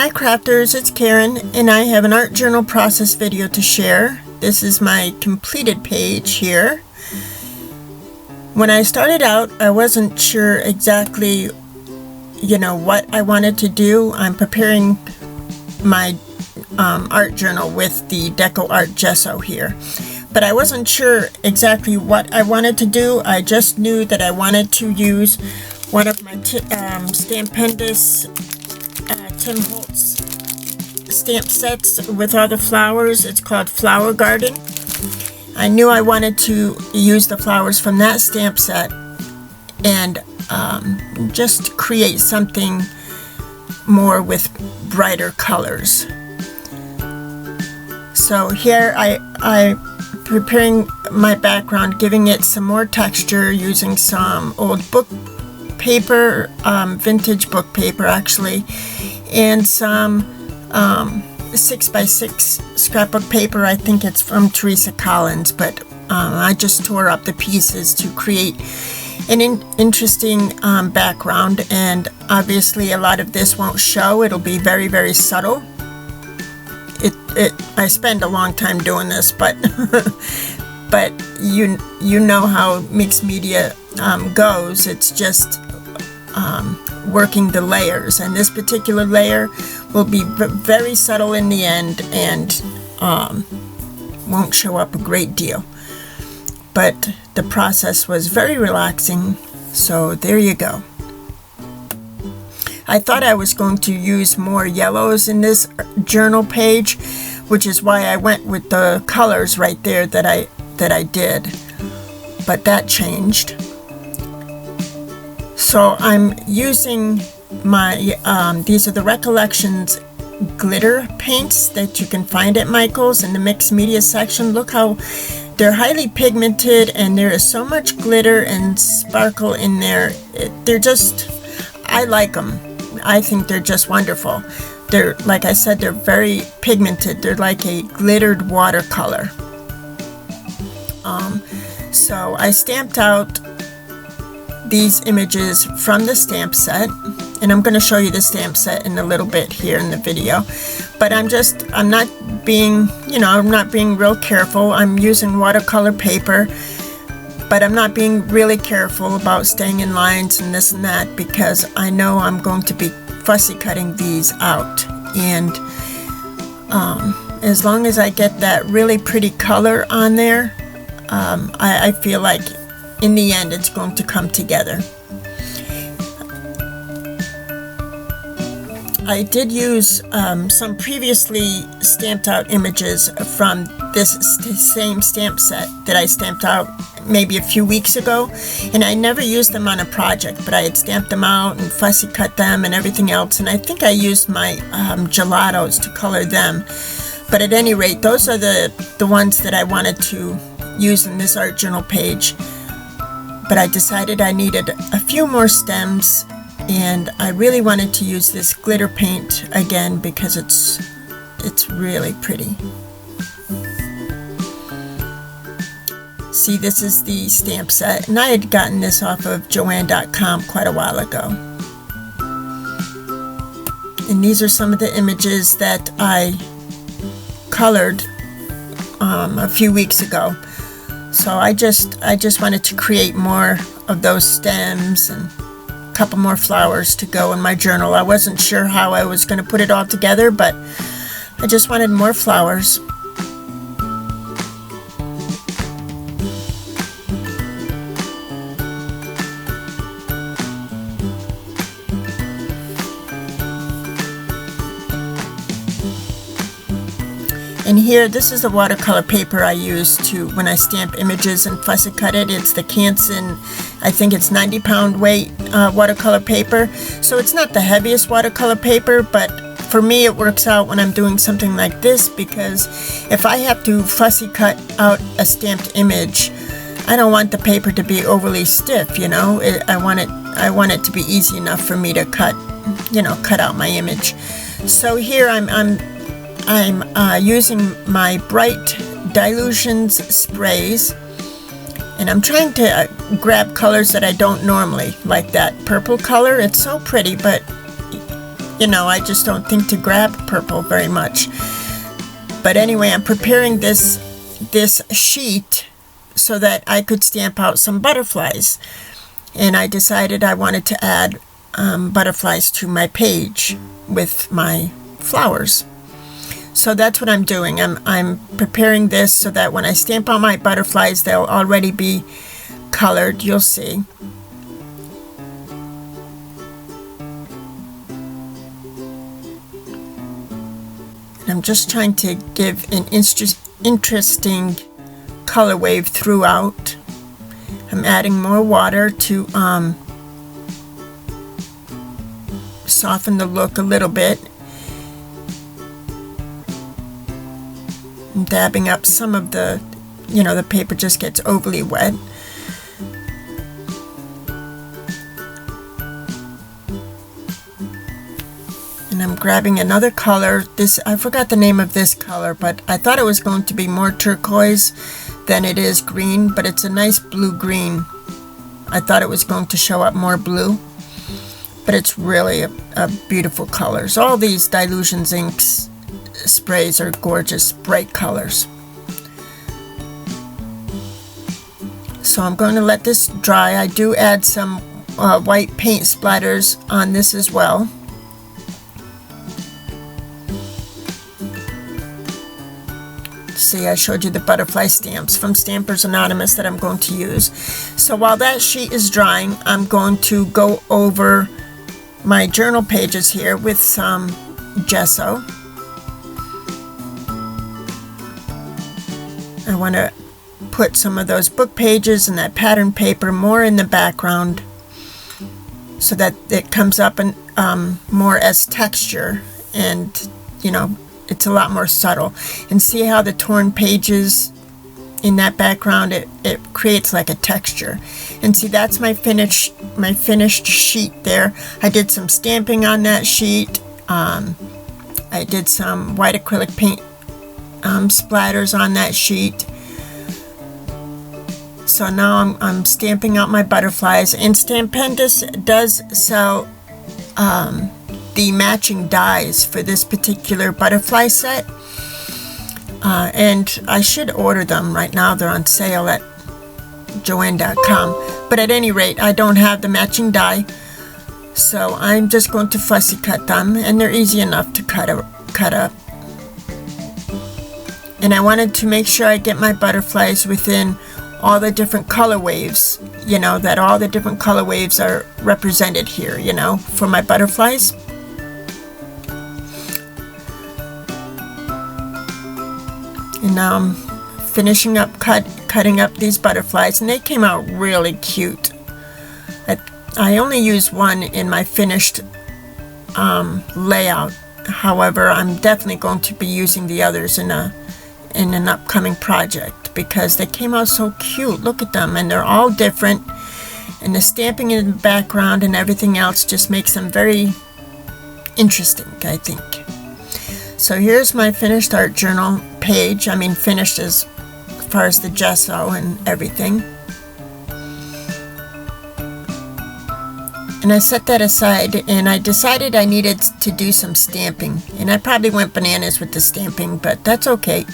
Hi crafters, it's Karen, and I have an art journal process video to share. This is my completed page here. When I started out, I wasn't sure exactly, what I wanted to do. I'm preparing my art journal with the Deco Art Gesso here. But I wasn't sure exactly what I wanted to do. I just knew that I wanted to use one of my Stampendous Tim Holtz stamp sets with all the flowers. It's called Flower Garden. I knew I wanted to use the flowers from that stamp set and just create something more with brighter colors. So here I preparing my background, giving it some more texture using some old book paper, vintage book paper actually, and some 6x6 scrapbook paper. I think it's from Teresa Collins, but I just tore up the pieces to create an interesting background, and obviously a lot of this won't show. It'll be very, very subtle. I spend a long time doing this, but but you know how mixed media goes. It's just working the layers, and this particular layer will be very subtle in the end and won't show up a great deal. But the process was very relaxing, so there you go. I thought I was going to use more yellows in this journal page, which is why I went with the colors right there that I did, but that changed. So I'm using my these are the Recollections glitter paints that you can find at Michael's in the mixed media section. Look how they're highly pigmented, and there is so much glitter and sparkle in there. They're just, I like them. I think they're just wonderful. They're, like I said, they're very pigmented. They're like a glittered watercolor. So I stamped out these images from the stamp set, and I'm going to show you the stamp set in a little bit here in the video. But I'm not being real careful. I'm using watercolor paper, but I'm not being really careful about staying in lines and this and that, because I know I'm going to be fussy cutting these out. And as long as I get that really pretty color on there, I feel like in the end it's going to come together. I did use some previously stamped out images from this same stamp set that I stamped out maybe a few weeks ago, and I never used them on a project, but I had stamped them out and fussy cut them and everything else, and I think I used my gelatos to color them. But at any rate, those are the ones that I wanted to use in this art journal page. But I decided I needed a few more stems, and I really wanted to use this glitter paint again because it's really pretty. See, this is the stamp set, and I had gotten this off of Joann.com quite a while ago. And these are some of the images that I colored a few weeks ago. So I just wanted to create more of those stems and a couple more flowers to go in my journal. I wasn't sure how I was going to put it all together, but I just wanted more flowers. And here, this is the watercolor paper I use when I stamp images and fussy cut it. It's the Canson, I think it's 90-pound weight watercolor paper. So it's not the heaviest watercolor paper, but for me it works out when I'm doing something like this, because if I have to fussy cut out a stamped image, I don't want the paper to be overly stiff, I want it to be easy enough for me to cut out my image. So here I'm using my Bright Dilutions sprays, and I'm trying to grab colors that I don't normally, like that purple color. It's so pretty, but you know, I just don't think to grab purple very much. But anyway, I'm preparing this sheet so that I could stamp out some butterflies. And I decided I wanted to add butterflies to my page with my flowers. So that's what I'm doing. I'm preparing this so that when I stamp out my butterflies, they'll already be colored. You'll see. And I'm just trying to give an interesting color wave throughout. I'm adding more water to soften the look a little bit. I'm dabbing up some of the, you know, the paper just gets overly wet. And I'm grabbing another color. I forgot the name of this color, but I thought it was going to be more turquoise than it is green, but it's a nice blue-green. I thought it was going to show up more blue, but it's really a beautiful color. So all these Dylusions inks sprays are gorgeous, bright colors. So I'm going to let this dry. I do add some white paint splatters on this as well. See, I showed you the butterfly stamps from Stampers Anonymous that I'm going to use. So while that sheet is drying, I'm going to go over my journal pages here with some gesso. I want to put some of those book pages and that pattern paper more in the background so that it comes up and more as texture, and you know, it's a lot more subtle. And see how the torn pages in that background, it creates like a texture. And see, that's my finished sheet there. I did some stamping on that sheet. I did some white acrylic paint splatters on that sheet. So now I'm stamping out my butterflies, and Stampendous does sell the matching dies for this particular butterfly set, and I should order them right now. They're on sale at Joanne.com, but at any rate, I don't have the matching die, so I'm just going to fussy cut them, and they're easy enough to cut up. And I wanted to make sure I get my butterflies within all the different color waves, you know, that all the different color waves are represented here, you know, for my butterflies. And now I'm finishing up cutting up these butterflies, and they came out really cute. I only used one in my finished layout. However, I'm definitely going to be using the others in an upcoming project because they came out so cute. Look at them, and they're all different, and the stamping in the background and everything else just makes them very interesting, I think. So here's my finished art journal page. I mean, finished as far as the gesso and everything. And I set that aside, and I decided I needed to do some stamping. And I probably went bananas with the stamping, but that's okay.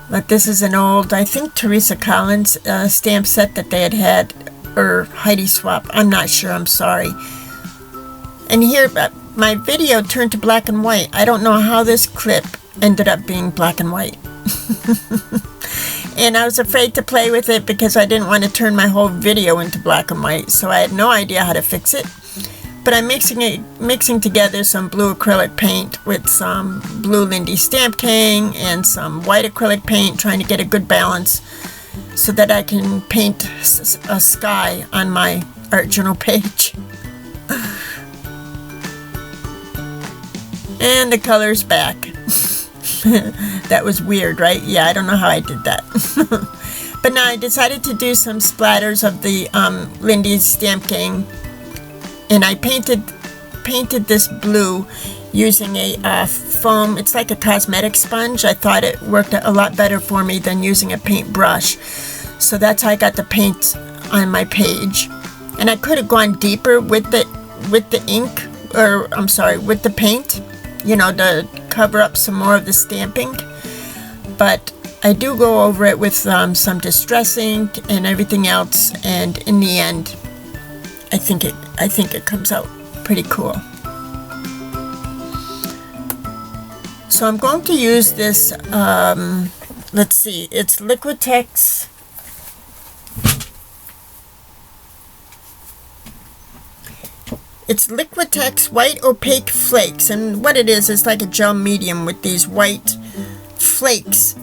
But this is an old, I think, Teresa Collins stamp set that they had, or Heidi Swap. I'm not sure, I'm sorry. And here, my video turned to black and white. I don't know how this clip ended up being black and white. And I was afraid to play with it because I didn't want to turn my whole video into black and white, so I had no idea how to fix it. But I'm mixing together some blue acrylic paint with some blue Lindy Stamp King and some white acrylic paint, trying to get a good balance so that I can paint a sky on my art journal page. And the color's back. That was weird, right? Yeah, I don't know how I did that. But now I decided to do some splatters of the Lindy's Stamp King, and I painted this blue using a foam. It's like a cosmetic sponge. I thought it worked a lot better for me than using a paintbrush. So that's how I got the paint on my page. And I could have gone deeper with the ink, or I'm sorry, with the paint, you know, to cover up some more of the stamping. But I do go over it with some distress ink and everything else, and in the end, I think it comes out pretty cool. So I'm going to use this, let's see, it's Liquitex. It's Liquitex White Opaque Flakes, and what it is like a gel medium with these white flakes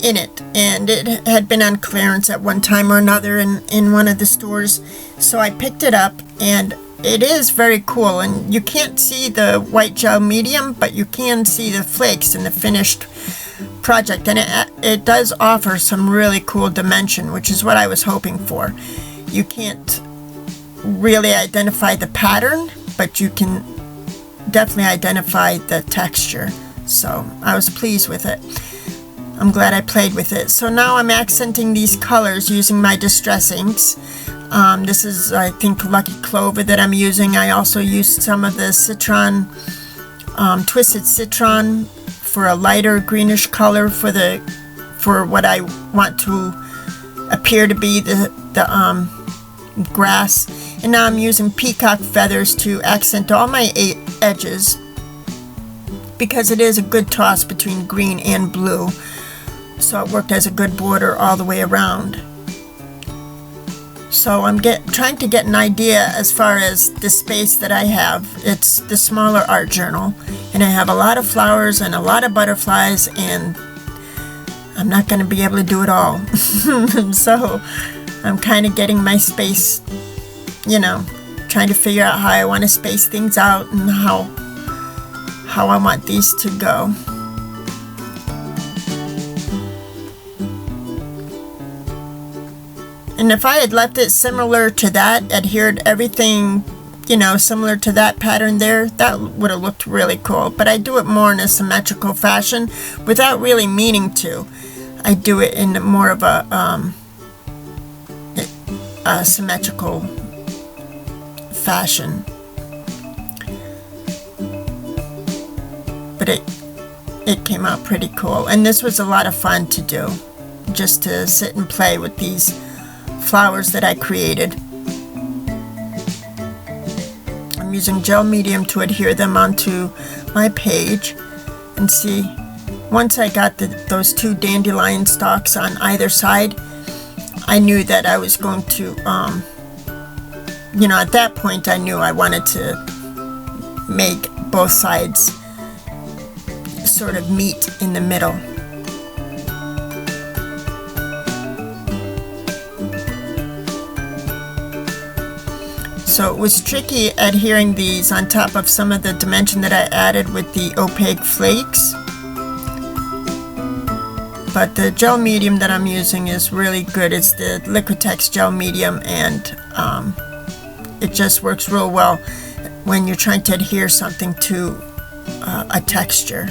in it, and it had been on clearance at one time or another in one of the stores, so I picked it up, and it is very cool. And you can't see the white gel medium, but you can see the flakes in the finished project, and it does offer some really cool dimension, which is what I was hoping for. You can't really identify the pattern, but you can definitely identify the texture, so I was pleased with it. I'm glad I played with it. So now I'm accenting these colors using my distress inks. This is, I think, Lucky Clover that I'm using. I also used some of the Citron, Twisted Citron for a lighter greenish color for what I want to appear to be the grass. And now I'm using peacock feathers to accent all my edges, because it is a good toss between green and blue. So it worked as a good border all the way around. So I'm trying to get an idea as far as the space that I have. It's the smaller art journal, and I have a lot of flowers and a lot of butterflies, and I'm not going to be able to do it all. So I'm kind of getting my space, you know, trying to figure out how I want to space things out and how I want these to go. And if I had left it similar to that, adhered everything, you know, similar to that pattern there, that would have looked really cool. But I do it more in a symmetrical fashion without really meaning to. I do it in more of a symmetrical fashion. But it came out pretty cool. And this was a lot of fun to do, just to sit and play with these flowers that I created. I'm using gel medium to adhere them onto my page, and see, once I got those two dandelion stalks on either side, I knew that I was going to, you know, at that point I knew I wanted to make both sides sort of meet in the middle. So it was tricky adhering these on top of some of the dimension that I added with the opaque flakes. But the gel medium that I'm using is really good. It's the Liquitex gel medium, and it just works real well when you're trying to adhere something to a texture,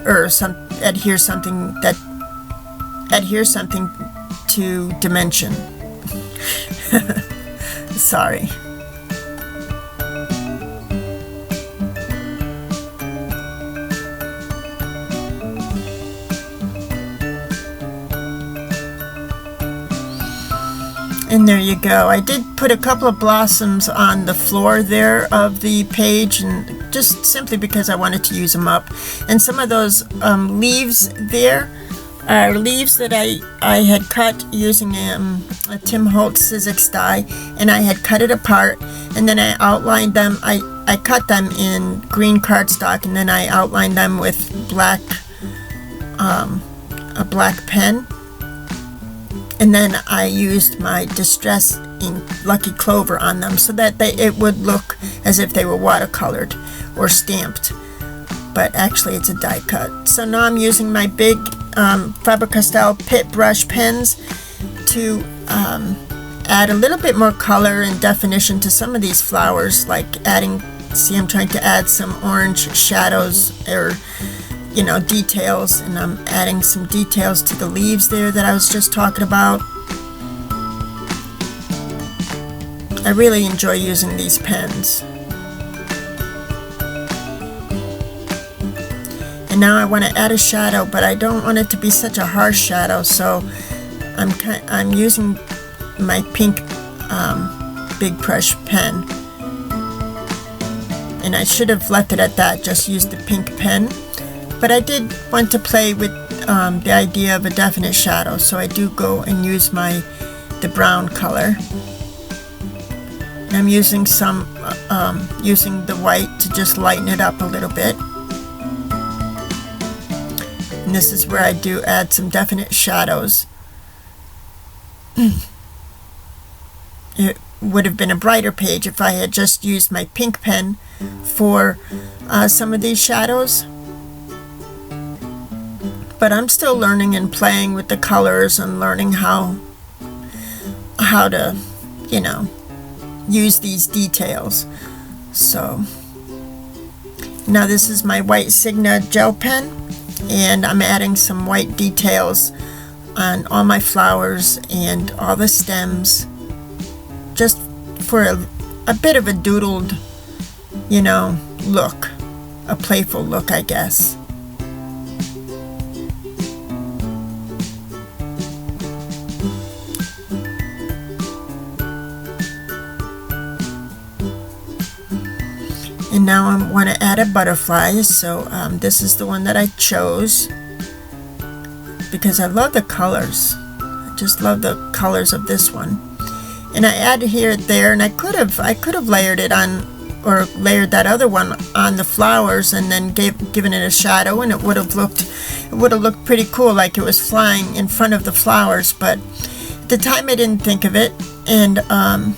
or adhere something to dimension. Sorry. And there you go. I did put a couple of blossoms on the floor there of the page, and just simply because I wanted to use them up. And some of those leaves there are leaves that I had cut using a Tim Holtz Sizzix die, and I had cut it apart, and then I outlined them. I cut them in green cardstock, and then I outlined them with black a black pen, and then I used my distress ink Lucky Clover on them so that it would look as if they were watercolored or stamped, but actually it's a die cut. So now I'm using my big Faber-Castell Pit Brush pens to add a little bit more color and definition to some of these flowers, like adding, see, I'm trying to add some orange shadows, or, you know, details, and I'm adding some details to the leaves there that I was just talking about. I really enjoy using these pens. And now I want to add a shadow, but I don't want it to be such a harsh shadow, so I'm using my pink big brush pen. And I should have left it at that, just use the pink pen. But I did want to play with the idea of a definite shadow, so I do go and use the brown color. And I'm using using the white to just lighten it up a little bit. And this is where I do add some definite shadows. It would have been a brighter page if I had just used my pink pen for some of these shadows. But I'm still learning and playing with the colors and learning how to, you know, use these details. So now this is my white Sigma gel pen, and I'm adding some white details on all my flowers and all the stems, just for a bit of a doodled, you know, look, a playful look, I guess. And now I want to add a butterfly, so this is the one that I chose because I love the colors. I just love the colors of this one. And I added here, there, and I could have layered it on, or layered that other one on the flowers, and then given it a shadow, and it would have looked pretty cool, like it was flying in front of the flowers. But at the time I didn't think of it, and I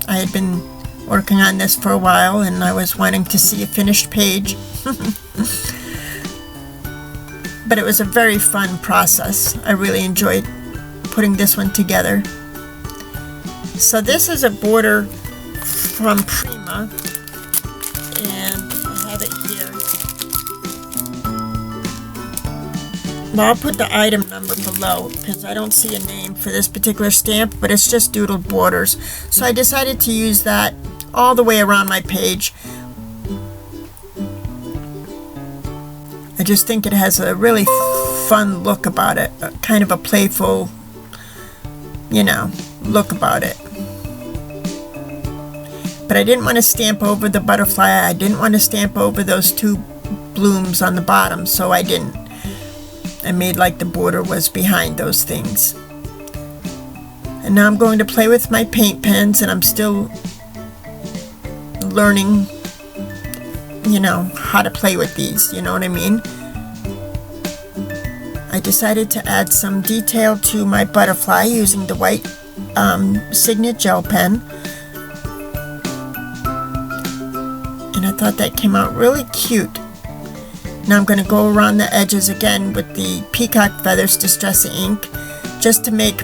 had been working on this for a while, and I was wanting to see a finished page. But it was a very fun process. I really enjoyed putting this one together. So this is a border from Prima, and I have it here. Now I'll put the item number below because I don't see a name for this particular stamp, but it's just doodled borders. So I decided to use that all the way around my page. I just think it has a really fun look about it, kind of a playful, you know, look about it. But I didn't want to stamp over the butterfly. I didn't want to stamp over those two blooms on the bottom, so I didn't. I made like the border was behind those things. And now I'm going to play with my paint pens, and I'm still learning, you know, how to play with these, you know what I mean? I decided to add some detail to my butterfly using the white Sigma gel pen, and I thought that came out really cute. Now I'm going to go around the edges again with the Peacock Feathers Distress Ink, just to make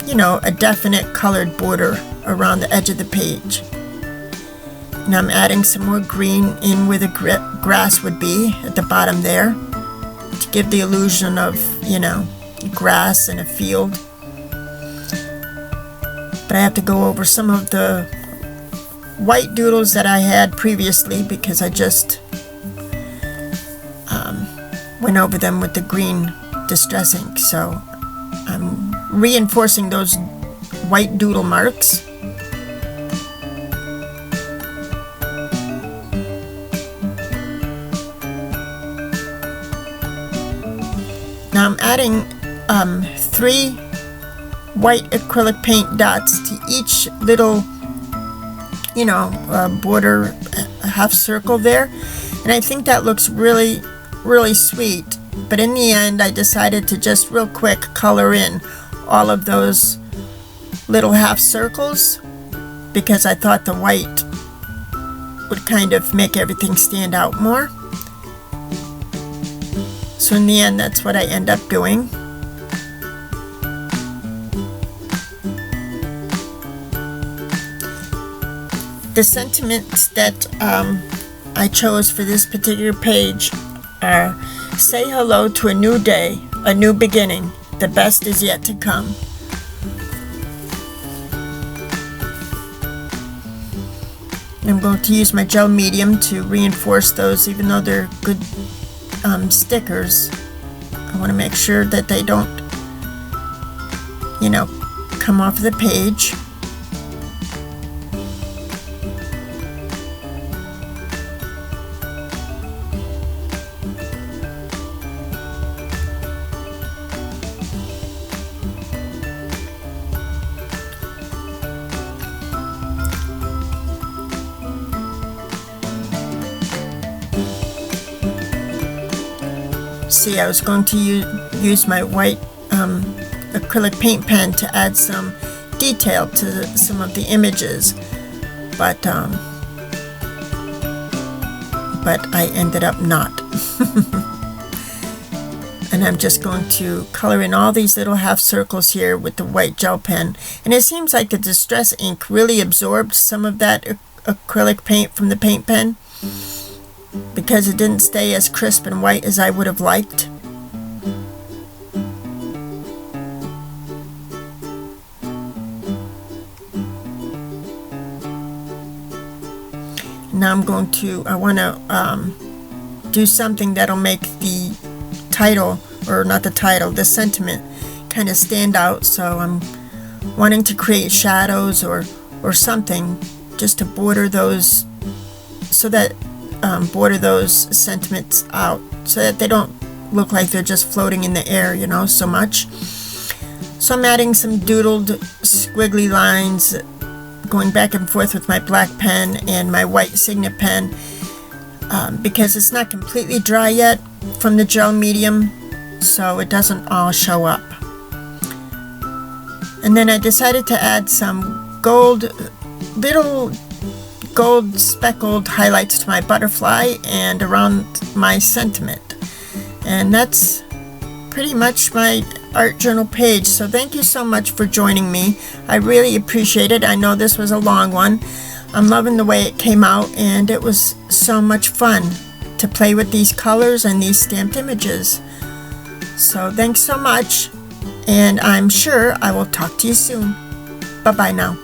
you know, a definite colored border around the edge of the page. Now I'm adding some more green in where the grass would be at the bottom there, to give the illusion of, you know, grass in a field. But I have to go over some of the white doodles that I had previously because I just went over them with the green distress ink. So I'm reinforcing those white doodle marks. Now I'm adding 3 white acrylic paint dots to each little, you know, border, half circle there, and I think that looks really, really sweet. But in the end I decided to just real quick color in all of those little half circles because I thought the white would kind of make everything stand out more. So in the end, that's what I end up doing. The sentiments that I chose for this particular page are: say hello to a new day, a new beginning. The best is yet to come. I'm going to use my gel medium to reinforce those, even though they're good stickers. I want to make sure that they don't, you know, come off the page. See, I was going to use my white acrylic paint pen to add some detail to some of the images, but I ended up not. And I'm just going to color in all these little half circles here with the white gel pen, and it seems like the Distress ink really absorbed some of that acrylic paint from the paint pen, because it didn't stay as crisp and white as I would have liked. Now I want to do something that'll make the title, or not the title, the sentiment kind of stand out. So I'm wanting to create shadows or something just to border those, so that border those sentiments out, so that they don't look like they're just floating in the air, you know, so much. So I'm adding some doodled squiggly lines, going back and forth with my black pen and my white Signet pen, because it's not completely dry yet from the gel medium, so it doesn't all show up. And then I decided to add some little gold speckled highlights to my butterfly and around my sentiment. And that's pretty much my art journal page. So thank you so much for joining me. I really appreciate it. I know this was a long one. I'm loving the way it came out, and it was so much fun to play with these colors and these stamped images. So thanks so much, and I'm sure I will talk to you soon. Bye-bye now.